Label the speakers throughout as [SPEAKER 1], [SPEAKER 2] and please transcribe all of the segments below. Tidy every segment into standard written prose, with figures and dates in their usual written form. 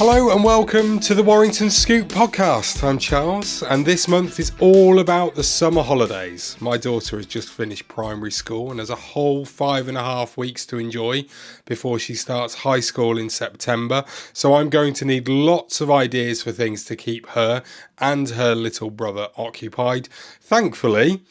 [SPEAKER 1] Hello and welcome to the Warrington Scoop podcast. I'm Charles, and this month is all about the summer holidays. My daughter has just finished primary school and has a whole 5.5 weeks to enjoy before she starts high school in September. So I'm going to need lots of ideas for things to keep her and her little brother occupied. Thankfully,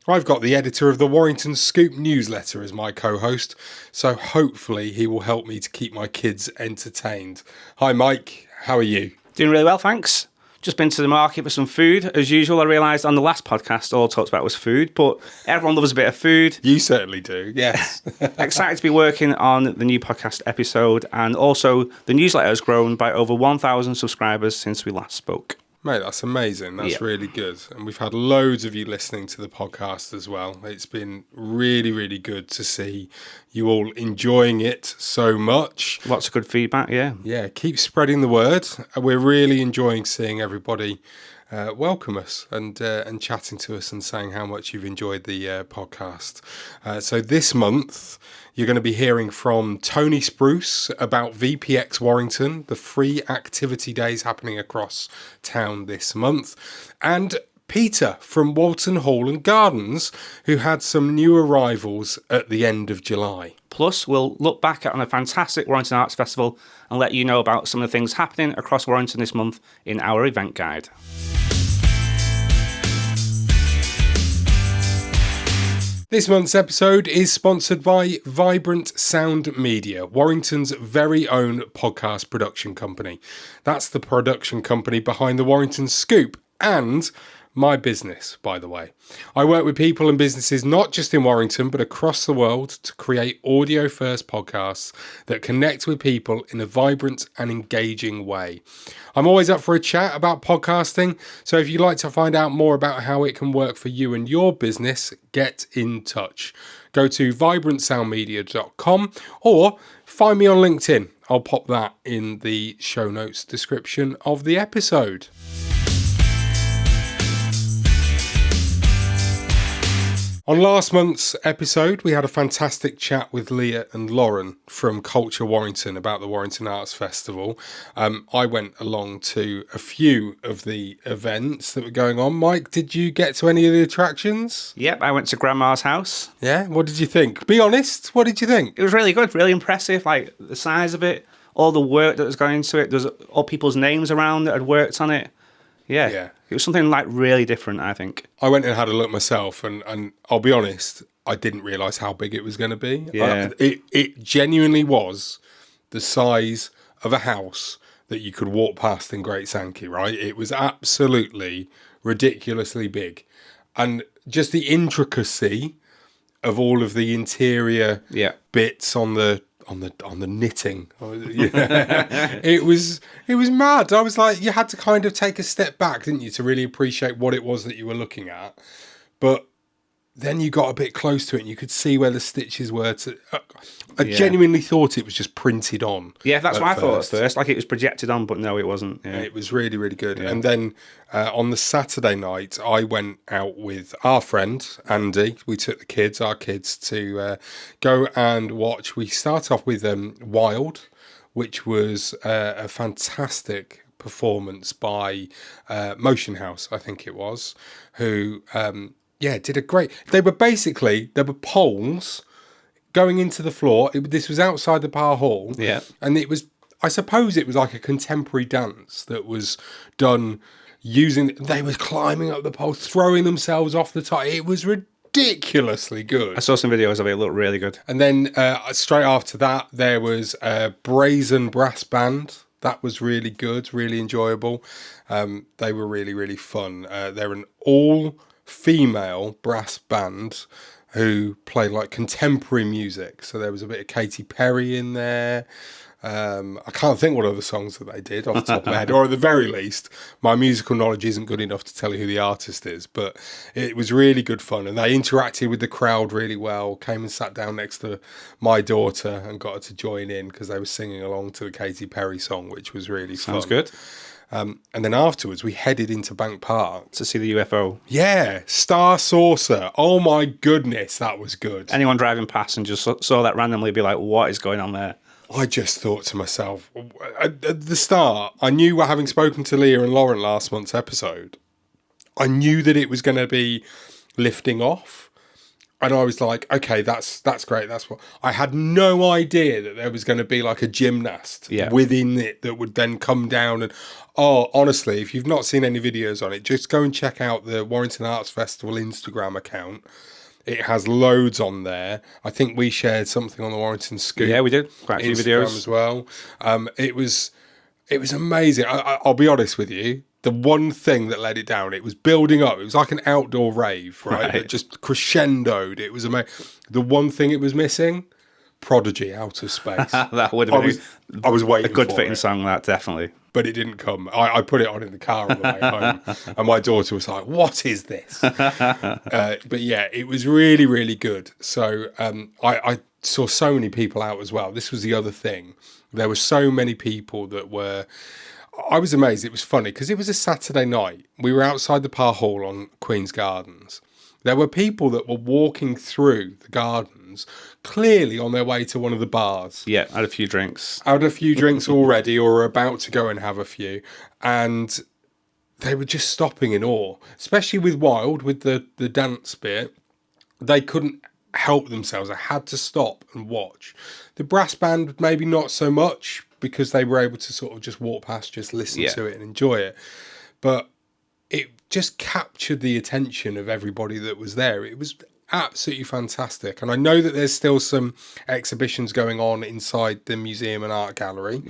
[SPEAKER 1] I've got the editor of the Warrington Scoop newsletter as my co-host, so hopefully he will help me to keep my kids entertained. Hi Mike, how are you?
[SPEAKER 2] Doing really well, thanks. Just been to the market for some food. As usual, I realised on the last podcast all I talked about was food, but everyone loves a bit of food.
[SPEAKER 1] You certainly do, yes.
[SPEAKER 2] Excited to be working on the new podcast episode, and also the newsletter has grown by over 1,000 subscribers since we last spoke.
[SPEAKER 1] Mate, that's amazing. That's really good. And we've had loads of you listening to the podcast as well. It's been really, really good to see you all enjoying it so much.
[SPEAKER 2] Lots of good feedback, yeah.
[SPEAKER 1] Yeah, keep spreading the word. We're really enjoying seeing everybody welcome us and chatting to us and saying how much you've enjoyed the podcast. So this month, you're going to be hearing from Tony Spruce about VPX Warrington, the free activity days happening across town this month, and Peter from Walton Hall and Gardens, who had some new arrivals at the end of July.
[SPEAKER 2] Plus, we'll look back on a fantastic Warrington Arts Festival and let you know about some of the things happening across Warrington this month in our event guide.
[SPEAKER 1] This month's episode is sponsored by Vibrant Sound Media, Warrington's very own podcast production company. That's the production company behind the Warrington Scoop and my business, by the way. I work with people and businesses not just in Warrington, but across the world to create audio-first podcasts that connect with people in a vibrant and engaging way. I'm always up for a chat about podcasting, so if you'd like to find out more about how it can work for you and your business, get in touch. Go to vibrantsoundmedia.com or find me on LinkedIn. I'll pop that in the show notes description of the episode. On last month's episode, we had a fantastic chat with Leah and Lauren from Culture Warrington about the Warrington Arts Festival. I went along to a few of the events that were going on. Mike, did you get to any of the attractions?
[SPEAKER 2] Yep, I went to Grandma's house.
[SPEAKER 1] Yeah? What did you think? Be honest, what did you think?
[SPEAKER 2] It was really good, really impressive, like the size of it, all the work that was going into it. There's all people's names around that had worked on it. Yeah. It was something like really different, I think.
[SPEAKER 1] I went and had a look myself, and I'll be honest, I didn't realise how big it was going to be.
[SPEAKER 2] Yeah.
[SPEAKER 1] It genuinely was the size of a house that you could walk past in Great Sankey, right? It was absolutely ridiculously big. And just the intricacy of all of the interior bits on the knitting. It was mad. I was like, you had to kind of take a step back, didn't you, to really appreciate what it was that you were looking at. But then you got a bit close to it and you could see where the stitches were. I genuinely thought it was just printed on.
[SPEAKER 2] Yeah, that's what I thought at first. Like it was projected on, but no, it wasn't. Yeah.
[SPEAKER 1] It was really, really good. Yeah. And then on the Saturday night, I went out with our friend, Andy. We took our kids, to go and watch. We start off with Wild, which was a fantastic performance by Motion House, I think it was, who... did a great... They were poles going into the floor. This was outside the Power Hall.
[SPEAKER 2] Yeah.
[SPEAKER 1] And it was, I suppose it was like a contemporary dance that was done using... They were climbing up the poles, throwing themselves off the top. It was ridiculously good.
[SPEAKER 2] I saw some videos of it. It looked really good.
[SPEAKER 1] And then straight after that, there was a brazen brass band. That was really good, really enjoyable. They were really, really fun. They're an all-female brass band who play like contemporary music. So there was a bit of Katy Perry in there. I can't think what other songs that they did off the top of my head, or at the very least, my musical knowledge isn't good enough to tell you who the artist is, but it was really good fun. And they interacted with the crowd really well, came and sat down next to my daughter and got her to join in because they were singing along to the Katy Perry song, which was really fun.
[SPEAKER 2] Sounds good.
[SPEAKER 1] And then afterwards, we headed into Bank Park.
[SPEAKER 2] To see the UFO.
[SPEAKER 1] Yeah, Star Saucer. Oh my goodness, that was good.
[SPEAKER 2] Anyone driving past and just saw that randomly be like, what is going on there?
[SPEAKER 1] I just thought to myself, at the start, I knew, having spoken to Leah and Lauren last month's episode, I knew that it was going to be lifting off. And I was like, okay, that's great. That's what I had no idea that there was going to be like a gymnast within it that would then come down. And honestly, if you've not seen any videos on it, just go and check out the Warrington Arts Festival Instagram account. It has loads on there. I think we shared something on the Warrington Scoop.
[SPEAKER 2] Yeah, we did. Quite a few
[SPEAKER 1] Instagram
[SPEAKER 2] videos
[SPEAKER 1] as well. It was amazing. I'll be honest with you. The one thing that let it down, it was building up. It was like an outdoor rave, right? It just crescendoed. It was amazing. The one thing it was missing, Prodigy, Outer Space.
[SPEAKER 2] That would have been
[SPEAKER 1] I was waiting
[SPEAKER 2] a good
[SPEAKER 1] for
[SPEAKER 2] fitting
[SPEAKER 1] it,
[SPEAKER 2] song, that definitely.
[SPEAKER 1] but it didn't come. I put it on in the car on the way home, and my daughter was like, "What is this?" But yeah, it was really, really good. So I saw so many people out as well. This was the other thing. There were so many people that were... I was amazed. It was funny because it was a Saturday night. We were outside the Par Hall on Queen's Gardens. There were people that were walking through the gardens, clearly on their way to one of the bars.
[SPEAKER 2] Yeah, had a few drinks.
[SPEAKER 1] Had a few drinks already, or were about to go and have a few. And they were just stopping in awe, especially with Wild, with the dance bit. They couldn't help themselves. They had to stop and watch. The brass band, maybe not so much, because they were able to sort of just walk past, just listen to it and enjoy it. But it just captured the attention of everybody that was there. It was absolutely fantastic. And I know that there's still some exhibitions going on inside the museum and art gallery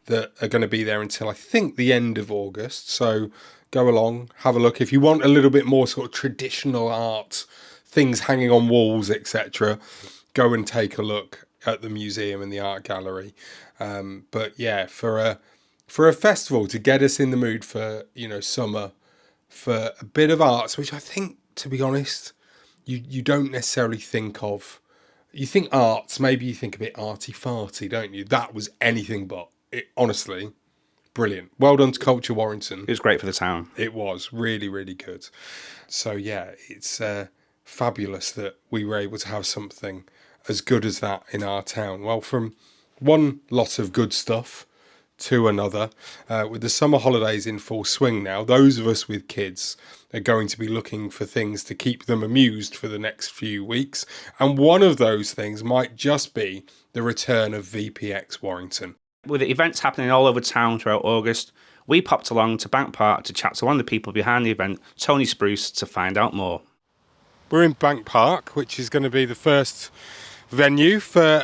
[SPEAKER 1] that are going to be there until I think the end of August. So go along, have a look. If you want a little bit more sort of traditional art, things hanging on walls, etc., go and take a look at the museum and the art gallery. But yeah, for a festival to get us in the mood for, summer, for a bit of arts, which I think, to be honest, you don't necessarily think of. You think arts, maybe you think a bit arty-farty, don't you? That was anything but. Honestly, brilliant. Well done to Culture Warrington.
[SPEAKER 2] It was great for the town.
[SPEAKER 1] It was really, really good. So yeah, it's fabulous that we were able to have something as good as that in our town. Well, from one lot of good stuff to another, with the summer holidays in full swing now, those of us with kids are going to be looking for things to keep them amused for the next few weeks. And one of those things might just be the return of VPX Warrington.
[SPEAKER 2] With the events happening all over town throughout August, we popped along to Bank Park to chat to one of the people behind the event, Tony Spruce, to find out more.
[SPEAKER 1] We're in Bank Park, which is going to be the first venue for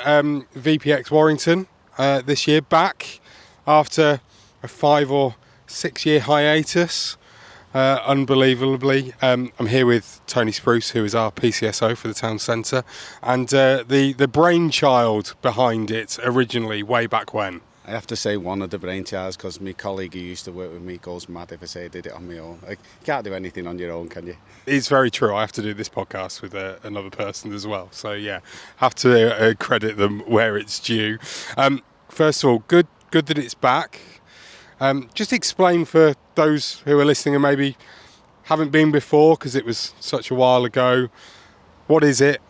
[SPEAKER 1] VPX Warrington this year, back after a 5 or 6 year hiatus. Unbelievably, I'm here with Tony Spruce, who is our PCSO for the town centre, and the brainchild behind it originally, way back when.
[SPEAKER 3] I have to say one of the brainchilds, because my colleague who used to work with me goes mad if I say I did it on my own. Like, you can't do anything on your own, can you?
[SPEAKER 1] It's very true. I have to do this podcast with another person as well. So yeah, have to credit them where it's due. First of all, good that it's back. Just explain for those who are listening and maybe haven't been before, because it was such a while ago. What is it?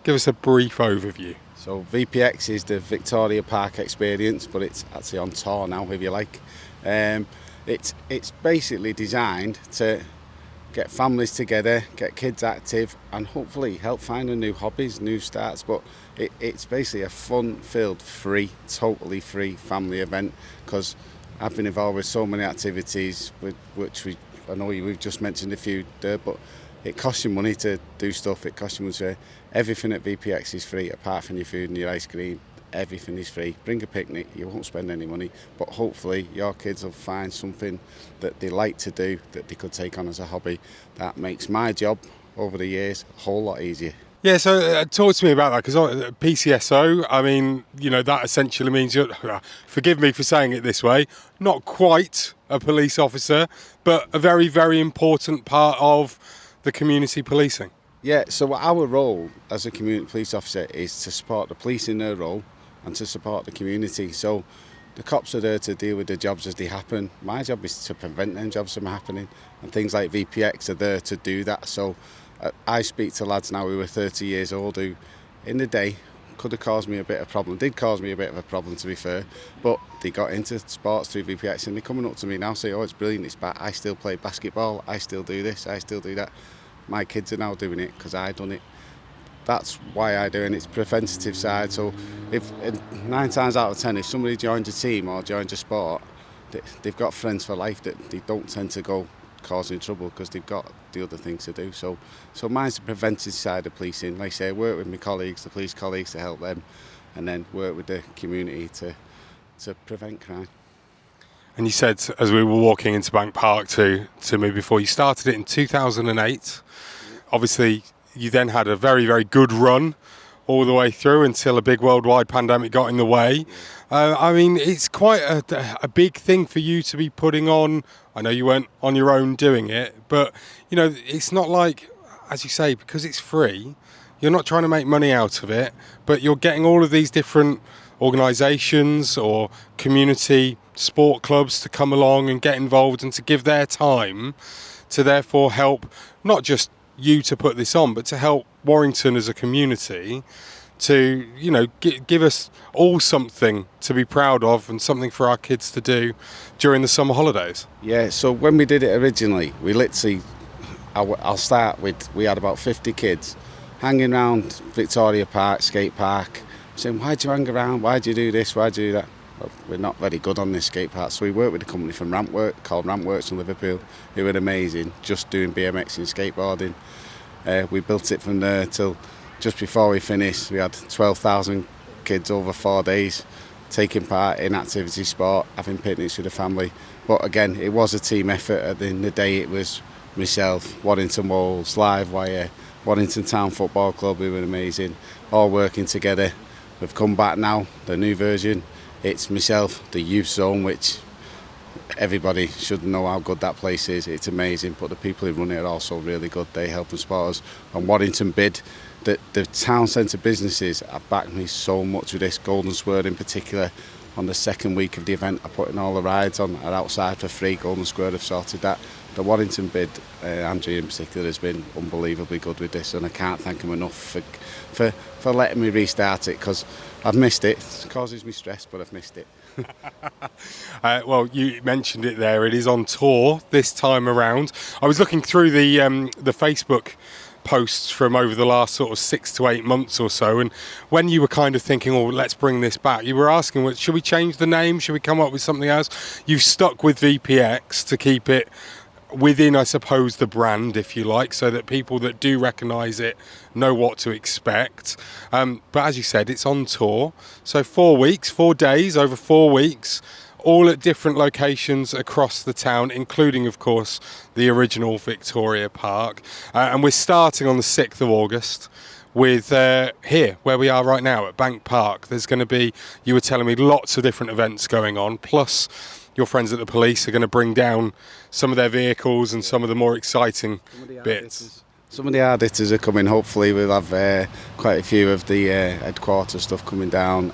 [SPEAKER 1] Give us a brief overview.
[SPEAKER 3] So VPX is the Victoria Park experience, but it's actually on tour now, if you like. It's basically designed to get families together, get kids active, and hopefully help find new hobbies, new starts. But it's basically a fun-filled, totally free family event, because I've been involved with so many activities, I know we've just mentioned a few there, but it costs you money to do stuff. It costs you money to... Everything at VPX is free, apart from your food and your ice cream. Everything is free. Bring a picnic, you won't spend any money, but hopefully your kids will find something that they like to do, that they could take on as a hobby. That makes my job over the years a whole lot easier.
[SPEAKER 1] Yeah, so talk to me about that, because PCSO, I mean, that essentially means you're, forgive me for saying it this way, not quite a police officer, but a very, very important part of the community policing.
[SPEAKER 3] Yeah, so our role as a community police officer is to support the police in their role and to support the community. So the cops are there to deal with the jobs as they happen. My job is to prevent them jobs from happening, and things like VPX are there to do that. So I speak to lads now who are 30 years old who, in the day, could have caused me a bit of problem. Did cause me a bit of a problem, to be fair, but they got into sports through VPX, and they're coming up to me now saying, oh, it's brilliant, it's I still play basketball, I still do this, I still do that. My kids are now doing it because I done it. That's why I do it, and it's preventative side. So if 9 times out of 10, if somebody joins a team or joins a sport, they've got friends for life that they don't tend to go causing trouble because they've got the other things to do. So mine's the preventive side of policing. Like I say, I work with my colleagues, the police colleagues, to help them, and then work with the community to prevent crime.
[SPEAKER 1] And you said, as we were walking into Bank Park to me before, you started it in 2008. Obviously, you then had a very, very good run all the way through until a big worldwide pandemic got in the way. I mean, it's quite a big thing for you to be putting on. I know you weren't on your own doing it, but, you know, it's not like, as you say, because it's free, you're not trying to make money out of it, but you're getting all of these different organisations or community sport clubs to come along and get involved and to give their time to therefore help not just you to put this on, but to help Warrington as a community to, you know, give us all something to be proud of and something for our kids to do during the summer holidays.
[SPEAKER 3] Yeah, so when we did it originally, we literally, I'll start with, we had about 50 kids hanging around Victoria Park, skate park, saying, why do you hang around, why do you do this, why do you do that? Well, we're not very good on this skate park, so we worked with a company from called Rampworks in Liverpool, who were amazing, just doing BMX and skateboarding. We built it from there till just before we finished. We had 12,000 kids over 4 days taking part in activity sport, having picnics with the family. But again, it was a team effort. At the end of the day, it was myself, Warrington Wolves, Livewire, Warrington Town Football Club, who were amazing, all working together. We've come back now, the new version. It's myself, the Youth Zone, which everybody should know how good that place is. It's amazing, but the people who run it are also really good. They help and support us. And Warrington Bid, the town centre businesses have backed me so much with this. Golden Square in particular, on the second week of the event, are putting all the rides on, are outside for free. Golden Square have sorted that. The Warrington Bid, Andrew in particular, has been unbelievably good with this, and I can't thank him enough for letting me restart it, because I've missed it. It causes me stress, but I've missed it.
[SPEAKER 1] Well, you mentioned it there. It is on tour this time around. I was looking through the Facebook posts from over the last sort of 6 to 8 months or so, and when you were kind of thinking, oh, let's bring this back, you were asking, well, should we change the name? Should we come up with something else? You've stuck with VPX to keep it within, I suppose, the brand, if you like, so that people that do recognise it know what to expect. But as you said, it's on tour. So 4 days, over 4 weeks, all at different locations across the town, including, of course, the original Victoria Park. And we're starting on the 6th of August with here, where we are right now at Bank Park. There's going to be, you were telling me, lots of different events going on, plus your friends at the police are going to bring down some of their vehicles and some of the more exciting bits.
[SPEAKER 3] Some of the hard hitters are coming. Hopefully we'll have quite a few of the headquarters stuff coming down.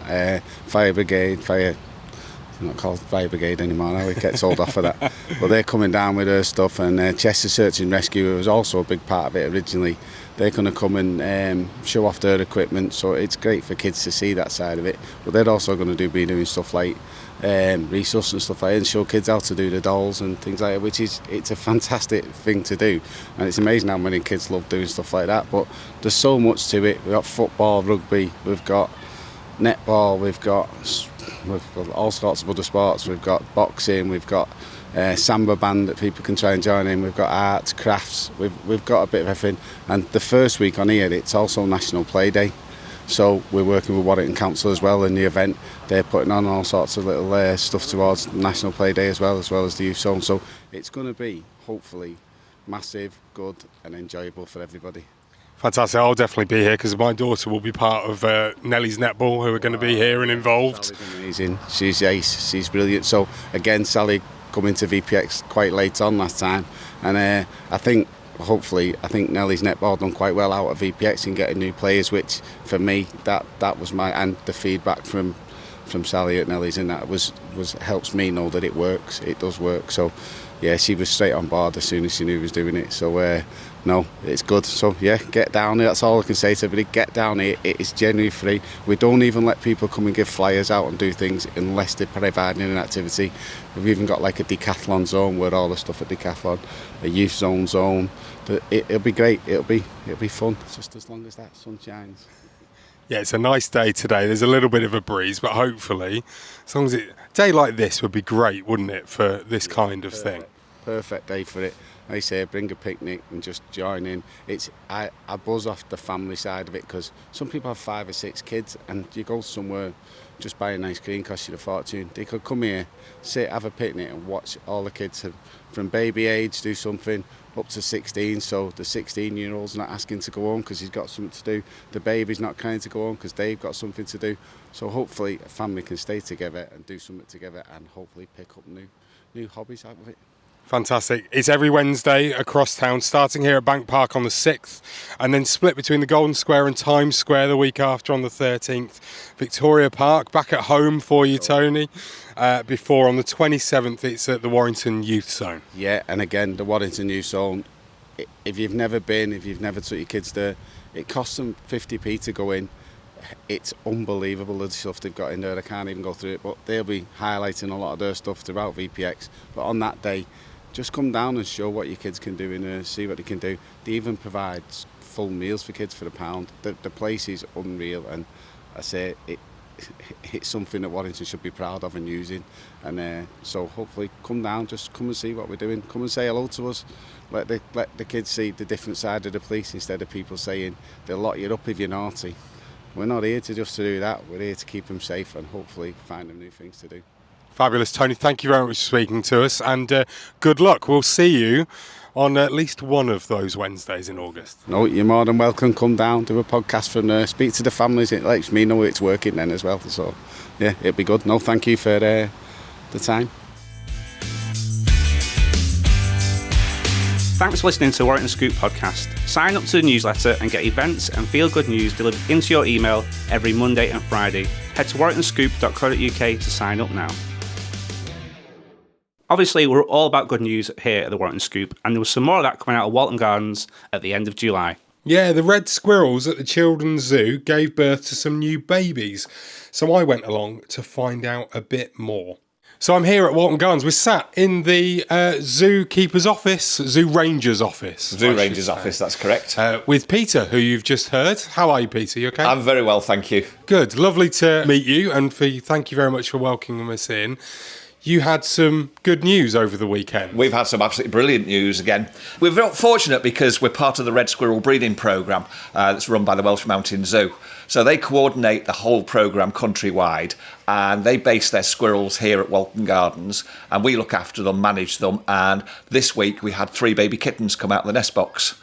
[SPEAKER 3] Fire Brigade, it's not called Fire Brigade anymore now, it gets sold off of that. But they're coming down with their stuff, and Chester Search and Rescue was also a big part of it originally. They're going to come and show off their equipment, so it's great for kids to see that side of it. But they're also going to be doing stuff like resource and stuff like that, and show kids how to do the dolls and things like that, which it's a fantastic thing to do, and it's amazing how many kids love doing stuff like that. But there's so much to it. We've got football, rugby, we've got netball, we've got all sorts of other sports. We've got boxing, we've got samba band that people can try and join in, we've got arts, crafts, we've got a bit of everything. And the first week on here, it's also National Play Day, so we're working with Warrington Council as well in the event. They're putting on all sorts of little stuff towards National Play Day as well as the Youth Zone. So it's going to be, hopefully, massive, good and enjoyable for everybody.
[SPEAKER 1] Fantastic. I'll definitely be here because my daughter will be part of Nellie's Netball, who are going to be here and involved.
[SPEAKER 3] Sally's amazing. She's ace. She's brilliant. So again, Sally coming to VPX quite late on last time, and I think Nellie's netball done quite well out of VPX in getting new players, which for me that was my, and the feedback from Sally at Nellie's, and that was helps me know that it works. It does work. So yeah, she was straight on board as soon as she knew he was doing it. So no, it's good. So yeah, get down here. That's all I can say to everybody. Get down here. It is genuinely free. We don't even let people come and give flyers out and do things unless they're providing an activity. We've even got like a decathlon zone where all the stuff at decathlon, a youth zone. It'll be great. It'll be fun. Just as long as that sun shines.
[SPEAKER 1] Yeah, it's a nice day today. There's a little bit of a breeze, but hopefully, as long as a day like this would be great, wouldn't it, for this kind of thing?
[SPEAKER 3] Perfect day for it. I say bring a picnic and just join in. I buzz off the family side of it, because some people have 5 or 6 kids, and you go somewhere, just buy a nice screen, costs you a fortune. They could come here, sit, have a picnic and watch all the kids from baby age do something up to 16, so the 16-year-old's not asking to go home because he's got something to do. The baby's not trying to go home because they've got something to do. So hopefully a family can stay together and do something together, and hopefully pick up new hobbies out of it.
[SPEAKER 1] Fantastic. It's every Wednesday across town, starting here at Bank Park on the 6th, and then split between the Golden Square and Times Square the week after on the 13th. Victoria Park, back at home for you, Tony. Before on the 27th, it's at the Warrington Youth Zone.
[SPEAKER 3] Yeah, and again, the Warrington Youth Zone, if you've never been, if you've never took your kids there, it costs them 50p to go in. It's unbelievable the stuff they've got in there. I can't even go through it, but they'll be highlighting a lot of their stuff throughout VPX. But on that day, just come down and show what your kids can do in there, see what they can do. They even provide full meals for kids for £1. The place is unreal, and I say it's something that Warrington should be proud of and using. And so hopefully come down, just come and see what we're doing. Come and say hello to us. Let the kids see the different side of the police, instead of people saying they'll lock you up if you're naughty. We're not here to just do that. We're here to keep them safe and hopefully find them new things to do.
[SPEAKER 1] Fabulous, Tony. Thank you very much for speaking to us, and good luck. We'll see you on at least one of those Wednesdays in August.
[SPEAKER 3] No, you're more than welcome. Come down, do a podcast from there, speak to the families. It lets me know it's working then as well. So, yeah, it'll be good. No, thank you for the time.
[SPEAKER 2] Thanks for listening to the Warrington Scoop podcast. Sign up to the newsletter and get events and feel-good news delivered into your email every Monday and Friday. Head to warringtonscoop.co.uk to sign up now. Obviously, we're all about good news here at the Warrington Scoop, and there was some more of that coming out of Walton Gardens at the end of July.
[SPEAKER 1] Yeah, the Red Squirrels at the Children's Zoo gave birth to some new babies, so I went along to find out a bit more. So I'm here at Walton Gardens. We're sat in the zookeeper's office, zoo ranger's office.
[SPEAKER 4] Zoo ranger's office, that's correct.
[SPEAKER 1] With Peter, who you've just heard. How are you, Peter? You okay?
[SPEAKER 4] I'm very well, thank you.
[SPEAKER 1] Good. Lovely to meet you, and thank you very much for welcoming us in. You had some good news over the weekend.
[SPEAKER 4] We've had some absolutely brilliant news again. We're very fortunate because we're part of the Red Squirrel breeding programme that's run by the Welsh Mountain Zoo. So they coordinate the whole programme countrywide, and they base their squirrels here at Walton Gardens, and we look after them, manage them, and this week we had 3 baby kittens come out of the nest box.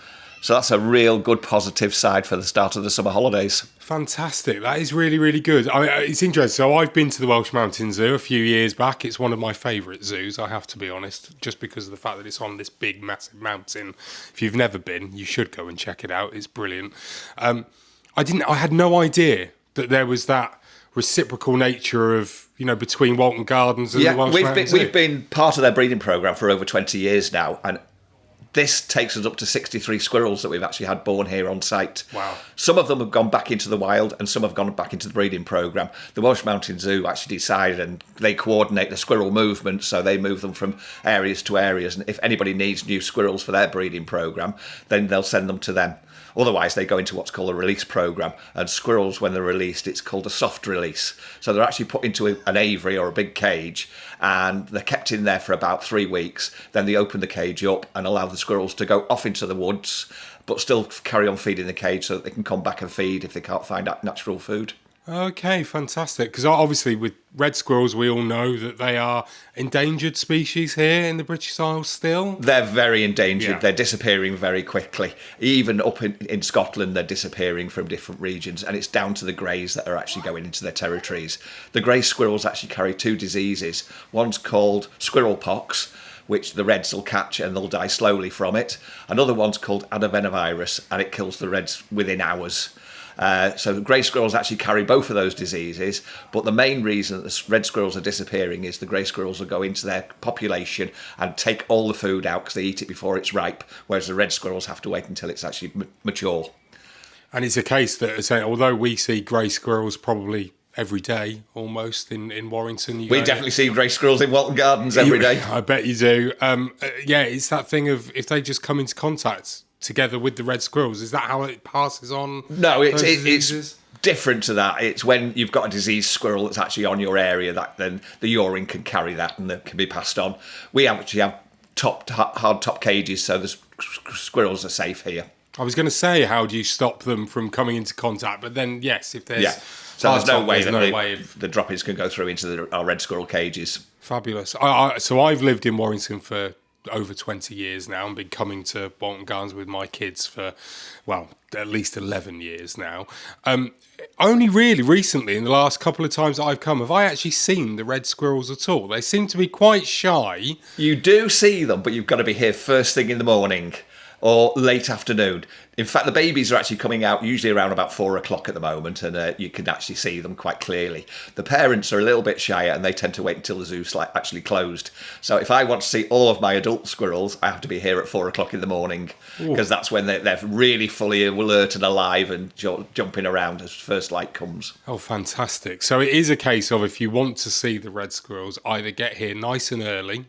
[SPEAKER 4] So that's a real good positive side for the start of the summer holidays.
[SPEAKER 1] Fantastic. That is really, really good. I mean, it's interesting. So I've been to the Welsh Mountain Zoo a few years back. It's one of my favourite zoos, I have to be honest, just because of the fact that it's on this big, massive mountain. If you've never been, you should go and check it out. It's brilliant. I had no idea that there was that reciprocal nature of, between Walton Gardens and the Welsh Mountain Zoo.
[SPEAKER 4] We've been part of their breeding programme for over 20 years now, and this takes us up to 63 squirrels that we've actually had born here on site.
[SPEAKER 1] Wow.
[SPEAKER 4] Some of them have gone back into the wild and some have gone back into the breeding programme. The Welsh Mountain Zoo actually decided, and they coordinate the squirrel movement, so they move them from areas to areas, and if anybody needs new squirrels for their breeding programme, then they'll send them to them. Otherwise, they go into what's called a release programme, and squirrels, when they're released, it's called a soft release. So they're actually put into an aviary or a big cage, and they're kept in there for about 3 weeks. Then they open the cage up and allow the squirrels to go off into the woods, but still carry on feeding the cage so that they can come back and feed if they can't find natural food.
[SPEAKER 1] Okay, fantastic. Because obviously with red squirrels, we all know that they are endangered species here in the British Isles still.
[SPEAKER 4] They're very endangered.
[SPEAKER 1] Yeah.
[SPEAKER 4] They're disappearing very quickly. Even up in Scotland, they're disappearing from different regions, and it's down to the greys that are actually going into their territories. The grey squirrels actually carry 2 diseases. One's called squirrel pox, which the reds will catch and they'll die slowly from it. Another one's called adenovirus, and it kills the reds within hours. So the grey squirrels actually carry both of those diseases, but the main reason that the red squirrels are disappearing is the grey squirrels will go into their population and take all the food out because they eat it before it's ripe, whereas the red squirrels have to wait until it's actually mature.
[SPEAKER 1] And it's a case that, although we see grey squirrels probably every day almost in Warrington.
[SPEAKER 4] We definitely see grey squirrels in Walton Gardens every day.
[SPEAKER 1] I bet you do. It's that thing of if they just come into contact together with the red squirrels, is that how it passes on?
[SPEAKER 4] No, it's different to that. It's when you've got a diseased squirrel that's actually on your area that then the urine can carry that and that can be passed on. We actually have hard top cages, so the squirrels are safe here.
[SPEAKER 1] I was going to say, how do you stop them from coming into contact? But then, yes, if there's...
[SPEAKER 4] Yeah. So there's no way that the droppings can go through into our red squirrel cages.
[SPEAKER 1] Fabulous. So I've lived in Warrington for over 20 years now and been coming to Walton Gardens with my kids for, well, at least 11 years now. Only really recently, in the last couple of times that I've come, have I actually seen the red squirrels at all. They seem to be quite shy.
[SPEAKER 4] You do see them, but you've got to be here first thing in the morning or late afternoon. In fact, the babies are actually coming out usually around about 4 o'clock at the moment, and you can actually see them quite clearly. The parents are a little bit shyer, and they tend to wait until the zoo's actually closed. So if I want to see all of my adult squirrels, I have to be here at 4 o'clock in the morning, because that's when they're really fully alert and alive and jumping around as first light comes.
[SPEAKER 1] Oh, fantastic. So it is a case of, if you want to see the red squirrels, either get here nice and early,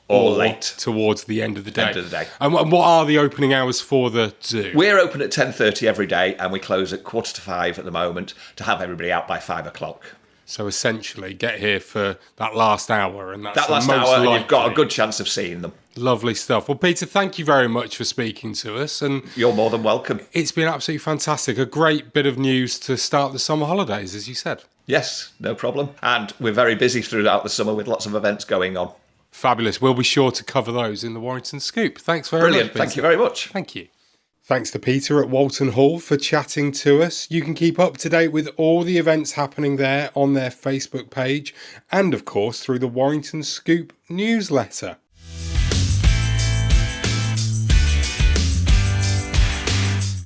[SPEAKER 1] or late towards the end of the day. And what are the opening hours for the zoo?
[SPEAKER 4] We're open at 10:30 every day, and we close at 4:45 at the moment to have everybody out by 5 o'clock.
[SPEAKER 1] So essentially, get here for that last hour, and that's
[SPEAKER 4] that last hour, and you've got a good chance of seeing them.
[SPEAKER 1] Lovely stuff. Well, Peter, thank you very much for speaking to us, and
[SPEAKER 4] you're more than welcome.
[SPEAKER 1] It's been absolutely fantastic. A great bit of news to start the summer holidays, as you said.
[SPEAKER 4] Yes, no problem. And we're very busy throughout the summer with lots of events going on.
[SPEAKER 1] Fabulous. We'll be sure to cover those in the Warrington Scoop. Thanks very much.
[SPEAKER 4] Brilliant. Thank you very much.
[SPEAKER 1] Thank you. Thanks to Peter at Walton Hall for chatting to us. You can keep up to date with all the events happening there on their Facebook page and, of course, through the Warrington Scoop newsletter.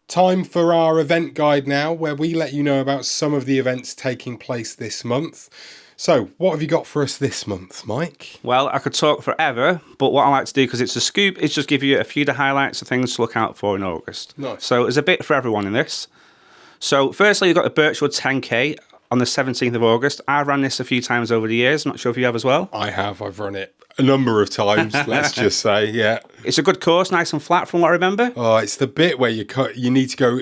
[SPEAKER 1] Time for our event guide now, where we let you know about some of the events taking place this month. So, what have you got for us this month, Mike?
[SPEAKER 2] Well, I could talk forever, but what I like to do, because it's a scoop, is just give you a few of the highlights of things to look out for in August.
[SPEAKER 1] Nice.
[SPEAKER 2] So there's a bit for everyone in this. So firstly, you've got the Birchwood 10K on the 17th of August. I've run this a few times over the years. I'm not sure if you have as well.
[SPEAKER 1] I have. I've run it a number of times, let's just say, yeah.
[SPEAKER 2] It's a good course, nice and flat from what I remember.
[SPEAKER 1] Oh, it's the bit where you need to go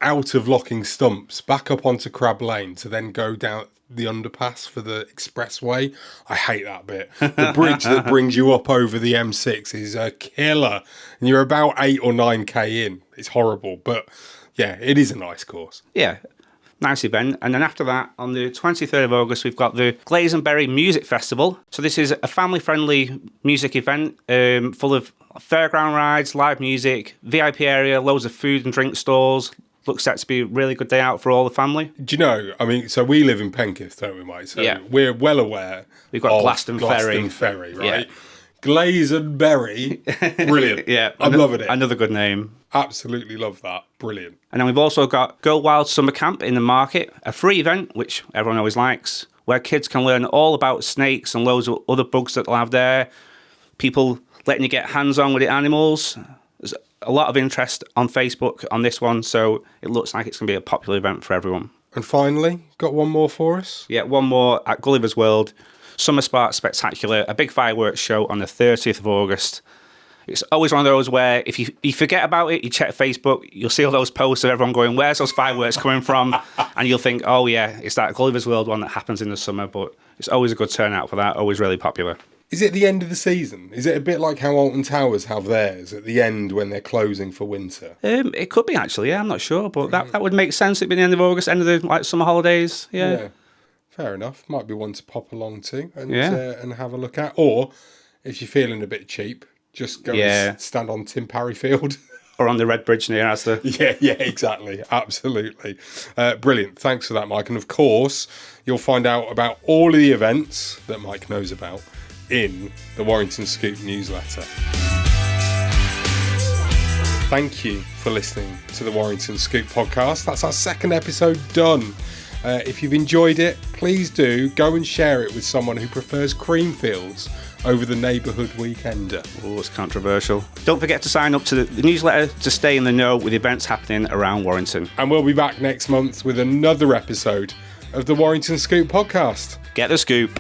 [SPEAKER 1] out of Locking Stumps, back up onto Crab Lane to then go down the underpass for the expressway. I hate that bit. The bridge that brings you up over the M6 is a killer, and you're about 8 or 9k in. It's horrible, but yeah, it is a nice course.
[SPEAKER 2] Yeah, nice event. And then after that, on the 23rd of August, we've got the Glazenberry Music Festival. So this is a family-friendly music event full of fairground rides, live music, VIP area, loads of food and drink stalls. Looks set to be a really good day out for all the family.
[SPEAKER 1] Do you know, I mean, so we live in Penketh, don't we, mate? So yeah. We're well aware.
[SPEAKER 2] We've got Glaston
[SPEAKER 1] Ferry, right? Yeah. Glazenberry, brilliant.
[SPEAKER 2] Yeah.
[SPEAKER 1] I'm loving it.
[SPEAKER 2] Another good name.
[SPEAKER 1] Absolutely love that. Brilliant.
[SPEAKER 2] And then we've also got Go Wild Summer Camp in the Market, a free event, which everyone always likes, where kids can learn all about snakes and loads of other bugs that they'll have there. People letting you get hands-on with the animals. There's a lot of interest on Facebook on this one, so it looks like it's going to be a popular event for everyone.
[SPEAKER 1] And finally, got one more for us?
[SPEAKER 2] Yeah, one more at Gulliver's World. Summer Spark Spectacular, a big fireworks show on the 30th of August. It's always one of those where if you forget about it, you check Facebook, you'll see all those posts of everyone going, where's those fireworks coming from? And you'll think, oh yeah, it's that Gulliver's World one that happens in the summer, but it's always a good turnout for that, always really popular.
[SPEAKER 1] Is it the end of the season? Is it a bit like how Alton Towers have theirs at the end when they're closing for winter?
[SPEAKER 2] It could be actually, yeah, I'm not sure, but that would make sense. It'd be the end of August, end of the summer holidays, yeah.
[SPEAKER 1] Fair enough. Might be one to pop along to and have a look at. Or if you're feeling a bit cheap, just go and stand on Tim Parry Field.
[SPEAKER 2] Or on the Red Bridge near Asda.
[SPEAKER 1] Yeah, exactly. Absolutely. Brilliant. Thanks for that, Mike. And of course, you'll find out about all of the events that Mike knows about in the Warrington Scoop newsletter. Thank you for listening to the Warrington Scoop podcast. That's our second episode done. If you've enjoyed it, please do go and share it with someone who prefers Creamfields over the neighbourhood weekender.
[SPEAKER 2] Oh, it's controversial. Don't forget to sign up to the newsletter to stay in the know with events happening around Warrington.
[SPEAKER 1] And we'll be back next month with another episode of the Warrington Scoop podcast.
[SPEAKER 2] Get the scoop.